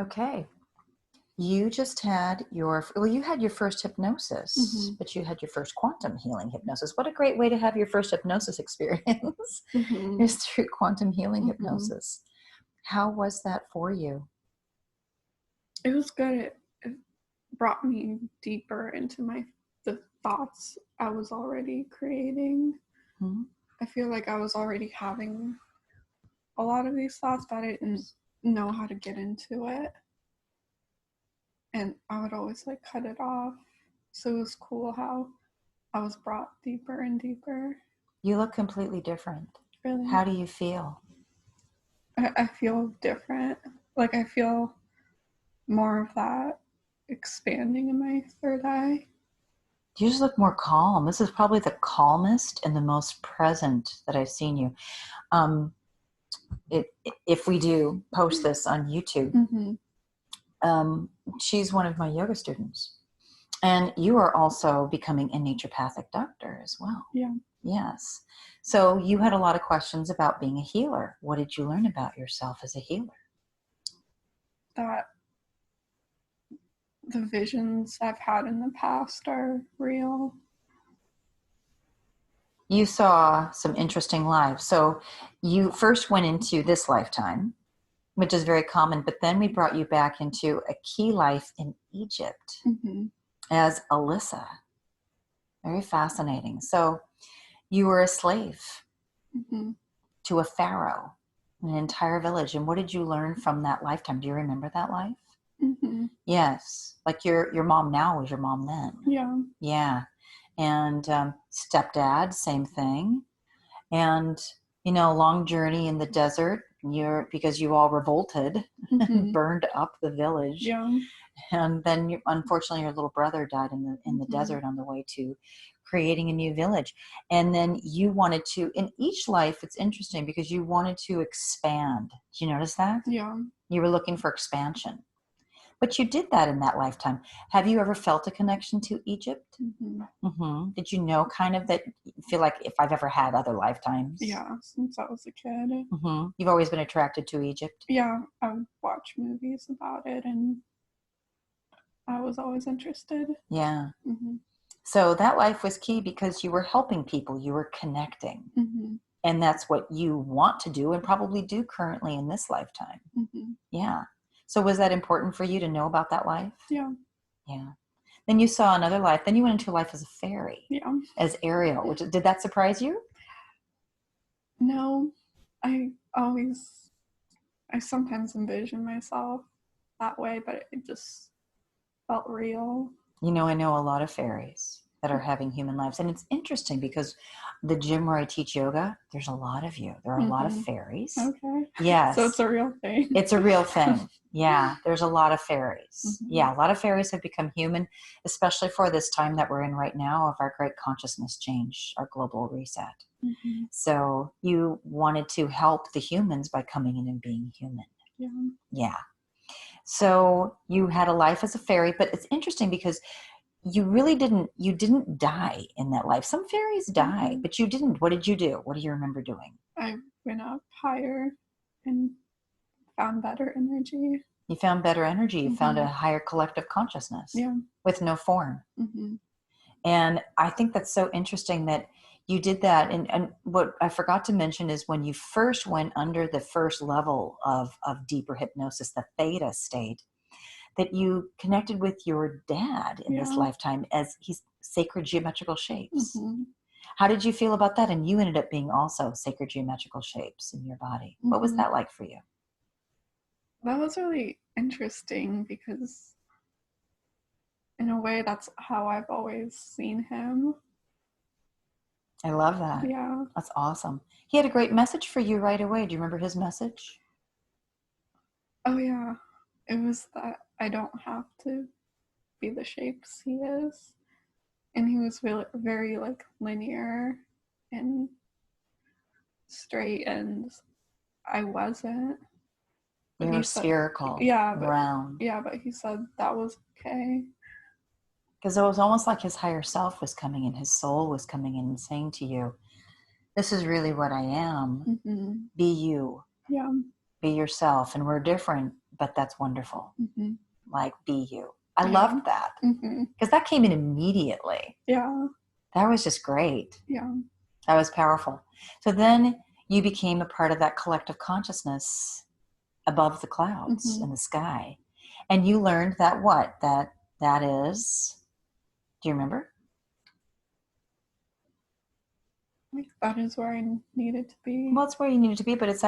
Okay. You just had you had your first hypnosis, but you had your first quantum healing hypnosis. What a great way to have your first hypnosis experience is through quantum healing hypnosis. How was that for you? It was good. It brought me deeper into the thoughts I was already creating. Mm-hmm. I feel like I was already having a lot of these thoughts, but I didn't know how to get into it. And I would always like cut it off. So it was cool how I was brought deeper and deeper. You look completely different. Really? How do you feel? I feel different. Like I feel more of that expanding in my third eye. You just look more calm. This is probably the calmest and the most present that I've seen you. If we do post this on YouTube, she's one of my yoga students. And you are also becoming a naturopathic doctor as well. Yeah. Yes. So you had a lot of questions about being a healer. What did you learn about yourself as a healer? That the visions I've had in the past are real. You saw some interesting lives. So you first went into this lifetime, which is very common, but then we brought you back into a key life in Egypt as Alyssa. Very fascinating. So you were a slave to a pharaoh, an entire village. And what did you learn from that lifetime? Do you remember that life? Yes. Like your mom now was your mom then. Yeah. Yeah. And stepdad, same thing. And, long journey in the desert. Because you all revolted and burned up the village. Yeah. And then unfortunately your little brother died in the desert on the way to creating a new village. And then you wanted to, in each life, it's interesting because you wanted to expand. Did you notice that? Yeah. You were looking for expansion. But you did that in that lifetime. Have you ever felt a connection to Egypt? Did you know kind of that you feel like if I've ever had other lifetimes? Yeah, since I was a kid. You've always been attracted to Egypt? Yeah, I would watch movies about it and I was always interested. Yeah. So that life was key because you were helping people, you were connecting. And that's what you want to do and probably do currently in this lifetime. Yeah. So was that important for you to know about that life? Yeah. Yeah. Then you saw another life. Then you went into life as a fairy. Yeah. As Ariel. Did that surprise you? No. I sometimes envision myself that way, but it just felt real. I know a lot of fairies that are having human lives. And it's interesting because the gym where I teach yoga, there's a lot of you. There are a lot of fairies. Okay. Yes. So it's a real thing. It's a real thing. Yeah. There's a lot of fairies. Yeah. A lot of fairies have become human, especially for this time that we're in right now of our great consciousness change, our global reset. So you wanted to help the humans by coming in and being human. Yeah. Yeah. So you had a life as a fairy, but it's interesting because you didn't die in that life. Some fairies die, but you didn't. What did you do? What do you remember doing? I went up higher and found better energy. You found better energy. You found a higher collective consciousness with no form. And I think that's so interesting that you did that. And what I forgot to mention is when you first went under the first level of deeper hypnosis, the theta state, that you connected with your dad in this lifetime as he's sacred geometrical shapes. How did you feel about that? And you ended up being also sacred geometrical shapes in your body. What was that like for you? That was really interesting because in a way that's how I've always seen him. I love that. Yeah. That's awesome. He had a great message for you right away. Do you remember his message? Oh yeah. It was that I don't have to be the shapes he is. And he was really, very like linear and straight, and I wasn't. You were spherical, round. Yeah, but he said that was okay. Because it was almost like his higher self was coming in, his soul was coming in and saying to you, this is really what I am. Be you. Yeah. Be yourself. And we're different, but that's wonderful. Mm-hmm. Like, be you. I loved that. Mm-hmm. Because that came in immediately. Yeah. That was just great. Yeah. That was powerful. So then you became a part of that collective consciousness above the clouds in the sky. And you learned that what? That is, do you remember? Like, that is where I needed to be. Well, it's where you needed to be, but it's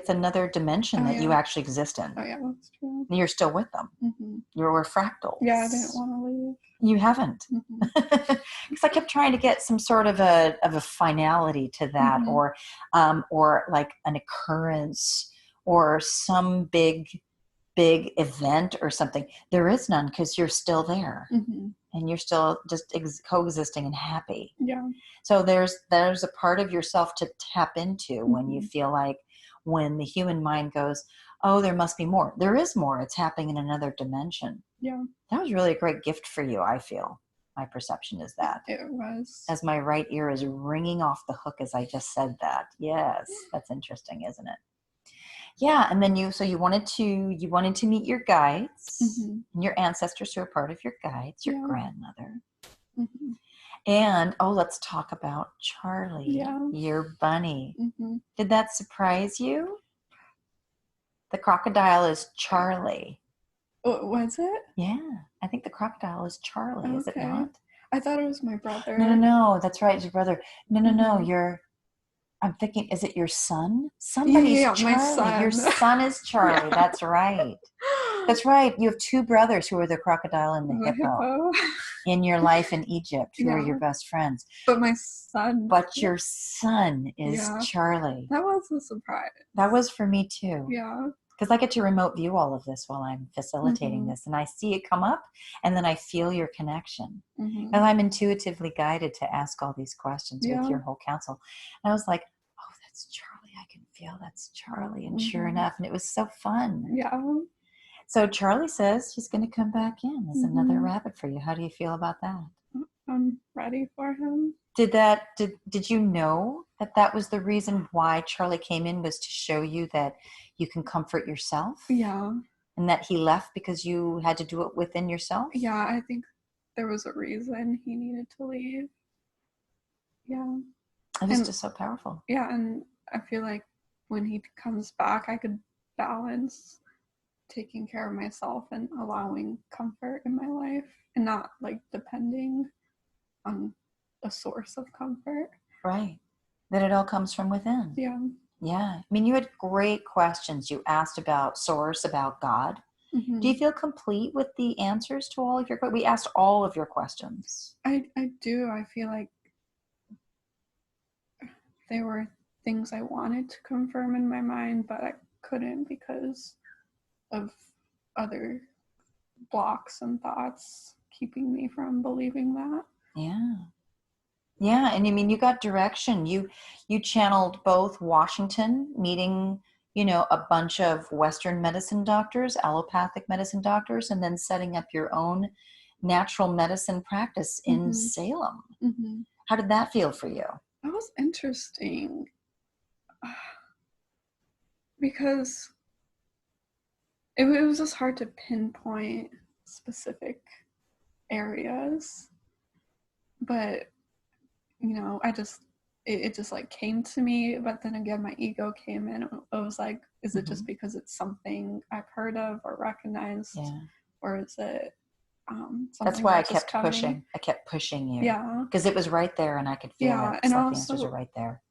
another dimension that you actually exist in. Oh, yeah, that's true. You're still with them. Mm-hmm. You're fractals. Yeah, I didn't want to leave. You haven't. Because I kept trying to get some sort of a finality to that, or like an occurrence or some big event or something. There is none, because you're still there, and you're still just coexisting and happy. Yeah. So there's a part of yourself to tap into when you feel like, when the human mind goes, oh, there must be more. There is more. It's happening in another dimension. Yeah. That was really a great gift for you, I feel. My perception is that. It was. As my right ear is ringing off the hook as I just said that. Yes, that's interesting, isn't it? Yeah, and then you wanted to meet your guides and your ancestors who are part of your guides, your grandmother. And let's talk about Charlie, your bunny. Did that surprise you? The crocodile is Charlie. Was it? Yeah, I think the crocodile is Charlie. Okay. Is it not? I thought it was my brother. No, that's right, it's your brother. No, I'm thinking, is it your son? Somebody's Charlie. My son. Your son is Charlie. Yeah. That's right. That's right. You have two brothers who are the crocodile and the hippo in your life in Egypt, who are your best friends. But my son. But your son is Charlie. That was a surprise. That was for me too. Yeah. Because I get to remote view all of this while I'm facilitating this, and I see it come up, and then I feel your connection. And I'm intuitively guided to ask all these questions with your whole counsel. And I was like, oh, that's Charlie. I can feel that's Charlie. And sure enough, and it was so fun. Yeah. So Charlie says he's going to come back in as another rabbit for you. How do you feel about that? I'm ready for him. Did you know that was the reason why Charlie came in, was to show you that you can comfort yourself? Yeah. And that he left because you had to do it within yourself? Yeah, I think there was a reason he needed to leave. Yeah. It was just so powerful. Yeah, and I feel like when he comes back, I could balance taking care of myself and allowing comfort in my life, and not like depending on a source of comfort. Right. That it all comes from within. Yeah. Yeah. I mean, you had great questions. You asked about source, about God. Do you feel complete with the answers to all of your questions? We asked all of your questions. I do. I feel like there were things I wanted to confirm in my mind, but I couldn't because of other blocks and thoughts keeping me from believing that. Yeah. Yeah. And I mean, you got direction. You channeled both Washington, meeting, a bunch of Western medicine doctors, allopathic medicine doctors, and then setting up your own natural medicine practice in Salem. How did that feel for you? That was interesting. Because it was just hard to pinpoint specific areas. But, it just like came to me. But then again, my ego came in. It was like, is it just because it's something I've heard of or recognized? Yeah. Or is it something that's why I kept pushing. I kept pushing you. Yeah. Because it was right there and I could feel it. And like also, the answers are right there.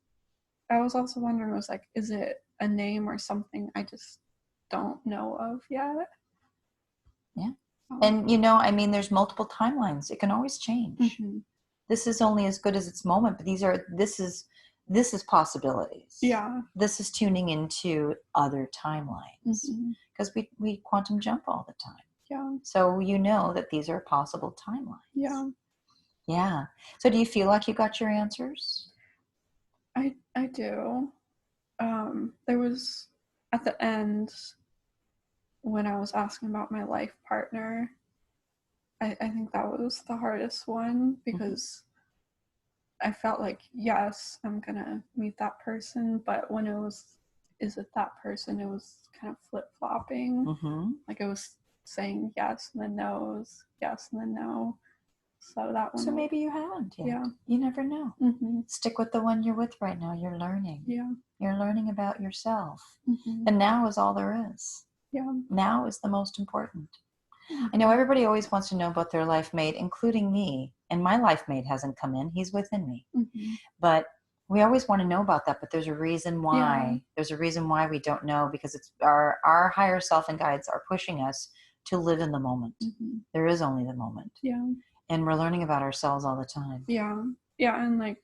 I was also wondering, I was like, is it a name or something I just don't know of yet? Yeah. And I mean, there's multiple timelines. It can always change. This is only as good as its moment, but this is possibilities. Yeah. This is tuning into other timelines, because we quantum jump all the time. Yeah. So that these are possible timelines. Yeah. Yeah. So do you feel like you got your answers? I do. There was at the end when I was asking about my life partner, I think that was the hardest one, because I felt like, yes, I'm gonna meet that person, but when it was is it that person? It was kind of flip-flopping. Mm-hmm. Like it was saying yes and then no's, yes and then no. So that one. So maybe you haven't yet. Yeah. You never know. Mm-hmm. Stick with the one you're with right now. You're learning. Yeah. You're learning about yourself. Mm-hmm. And now is all there is. Yeah. Now is the most important. Mm-hmm. I know everybody always wants to know about their life mate, including me. And my life mate hasn't come in. He's within me. Mm-hmm. But we always want to know about that. But there's a reason why. Yeah. There's a reason why we don't know, because it's our higher self and guides are pushing us to live in the moment. Mm-hmm. There is only the moment. Yeah. And we're learning about ourselves all the time. Yeah. Yeah. And like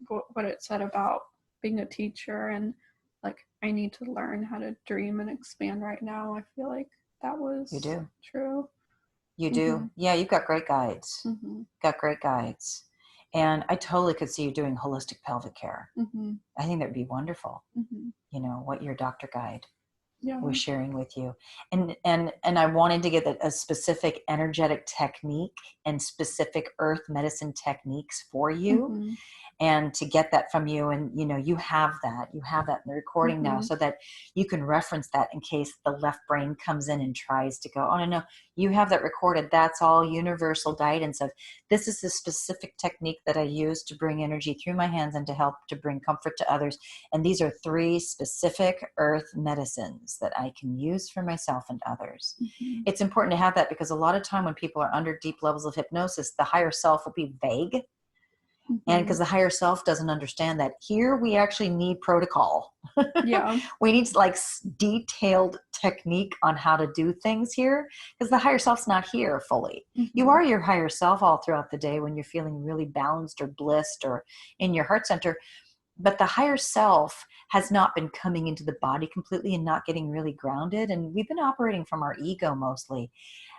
what it said about being a teacher, and like I need to learn how to dream and expand right now. I feel like that was true. You do. Mm-hmm. Yeah, you've got great guides. Mm-hmm. Got great guides. And I totally could see you doing holistic pelvic care. Mm-hmm. I think that would be wonderful. Mm-hmm. You know, what your doctor guide yeah. was sharing with you. And I wanted to get a specific energetic technique and specific earth medicine techniques for you. Mm-hmm. And to get that from you, and you know, you have that in the recording mm-hmm. now, so that you can reference that in case the left brain comes in and tries to go, oh no, you have that recorded. That's all universal guidance of, this is the specific technique that I use to bring energy through my hands and to help to bring comfort to others. And these are 3 specific earth medicines that I can use for myself and others. Mm-hmm. It's important to have that, because a lot of time when people are under deep levels of hypnosis, the higher self will be vague. And because the higher self doesn't understand that here we actually need protocol. Yeah. We need like detailed technique on how to do things here, because the higher self's not here fully. Mm-hmm. You are your higher self all throughout the day when you're feeling really balanced or blissed or in your heart center. But the higher self has not been coming into the body completely and not getting really grounded. And we've been operating from our ego mostly.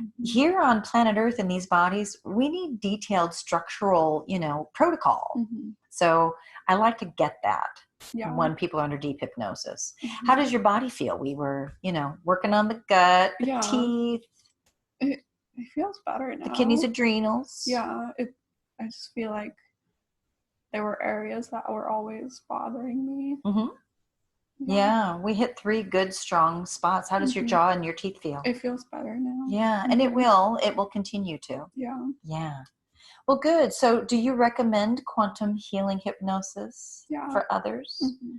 Mm-hmm. Here on planet Earth in these bodies, we need detailed structural, protocol. Mm-hmm. So I like to get that when people are under deep hypnosis. Mm-hmm. How does your body feel? We were, working on the gut, the teeth. It feels better now. The kidneys, adrenals. Yeah. I just feel like there were areas that were always bothering me. Mm-hmm. Yeah, we hit 3 good, strong spots. How does your jaw and your teeth feel? It feels better now. Yeah, and it will continue to. Yeah. Yeah. Well, good. So do you recommend quantum healing hypnosis for others? Mm-hmm.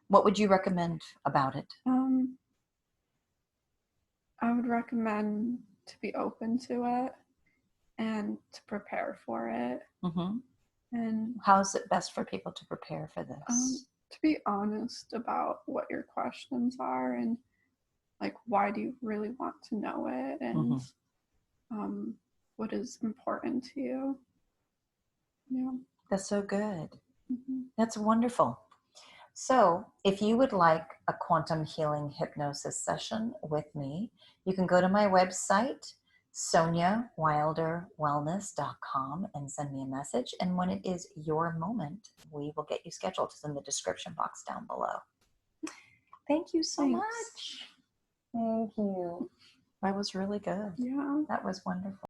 What would you recommend about it? I would recommend to be open to it and to prepare for it. Mm-hmm. And how is it best for people to prepare for this? To be honest about what your questions are, and like, why do you really want to know it, and what is important to you. Yeah. That's so good. Mm-hmm. That's wonderful. So if you would like a quantum healing hypnosis session with me, you can go to my website, SoniaWilderWellness.com, and send me a message. And when it is your moment, we will get you scheduled. It's in the description box down below. Thank you so much. Thank you. That was really good. Yeah. That was wonderful.